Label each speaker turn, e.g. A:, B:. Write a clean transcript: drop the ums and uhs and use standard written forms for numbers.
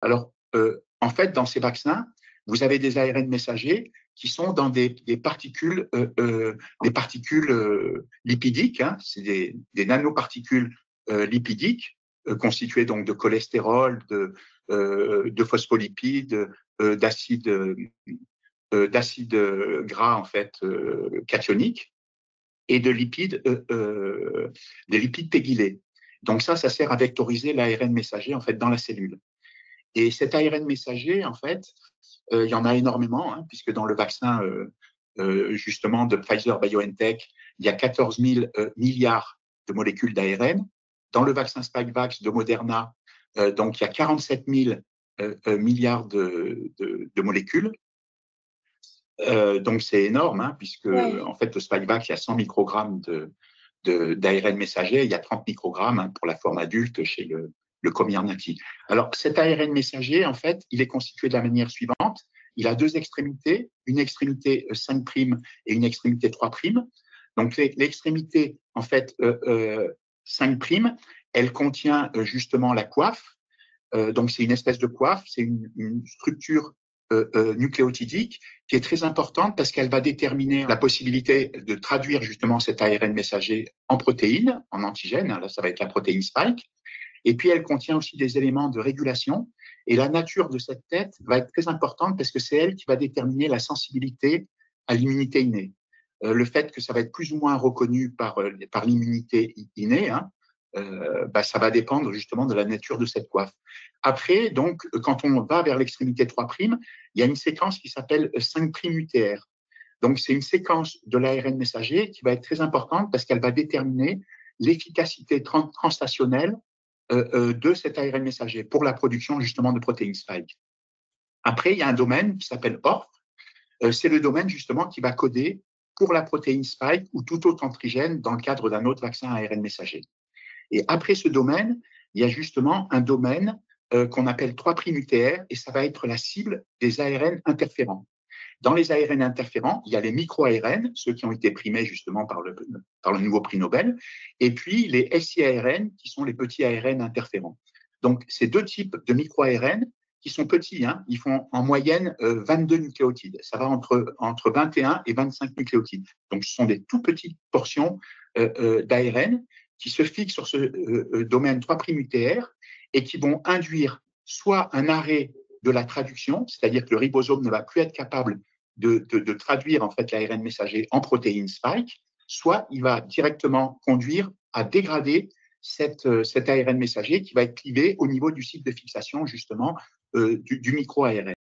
A: Alors, en fait, dans ces vaccins, vous avez des ARN messagers qui sont dans des particules lipidiques, hein, c'est des nanoparticules lipidiques constituées donc de cholestérol, de phospholipides, d'acide gras en fait cationiques et des lipides pégylés. Donc ça sert à vectoriser l'ARN messager en fait dans la cellule. Et cet ARN messager, en fait, il y en a énormément, hein, puisque dans le vaccin justement de Pfizer-BioNTech, il y a 14 000 milliards de molécules d'ARN. Dans le vaccin Spikevax de Moderna, donc il y a 47 000 milliards de molécules. Donc c'est énorme, hein, puisque
B: Ouais.
A: en fait le Spikevax, il y a 100 microgrammes d'ARN messager, il y a 30 microgrammes hein, pour la forme adulte chez le Comirnaty. Alors cet ARN messager, en fait, il est constitué de la manière suivante. Il a deux extrémités, une extrémité 5' et une extrémité 3'. Donc l'extrémité, en fait, 5', elle contient justement la coiffe. Donc c'est une espèce de coiffe, c'est une structure nucléotidique qui est très importante parce qu'elle va déterminer la possibilité de traduire justement cet ARN messager en protéines, en antigènes. Là, ça va être la protéine spike. Et puis, elle contient aussi des éléments de régulation. Et la nature de cette tête va être très importante parce que c'est elle qui va déterminer la sensibilité à l'immunité innée. Le fait que ça va être plus ou moins reconnu par l'immunité innée, hein, ça va dépendre justement de la nature de cette coiffe. Après, donc, quand on va vers l'extrémité 3', il y a une séquence qui s'appelle 5' UTR. Donc, c'est une séquence de l'ARN messager qui va être très importante parce qu'elle va déterminer l'efficacité translationnelle de cet ARN messager pour la production justement de protéines spike. Après, il y a un domaine qui s'appelle ORF. C'est le domaine justement qui va coder pour la protéine spike ou tout autre antigène dans le cadre d'un autre vaccin ARN messager. Et après ce domaine, il y a justement un domaine qu'on appelle 3' UTR et ça va être la cible des ARN interférents. Dans les ARN interférents, il y a les micro-ARN, ceux qui ont été primés justement par le nouveau prix Nobel, et puis les siARN, qui sont les petits ARN interférents. Donc, ces deux types de micro-ARN, qui sont petits, hein, ils font en moyenne 22 nucléotides. Ça va entre 21 et 25 nucléotides. Donc, ce sont des tout petites portions d'ARN qui se fixent sur ce domaine 3' UTR et qui vont induire soit un arrêt de la traduction, c'est-à-dire que le ribosome ne va plus être capable de traduire en fait l'ARN messager en protéine spike, soit il va directement conduire à dégrader cet ARN messager qui va être clivé au niveau du site de fixation justement du micro-ARN.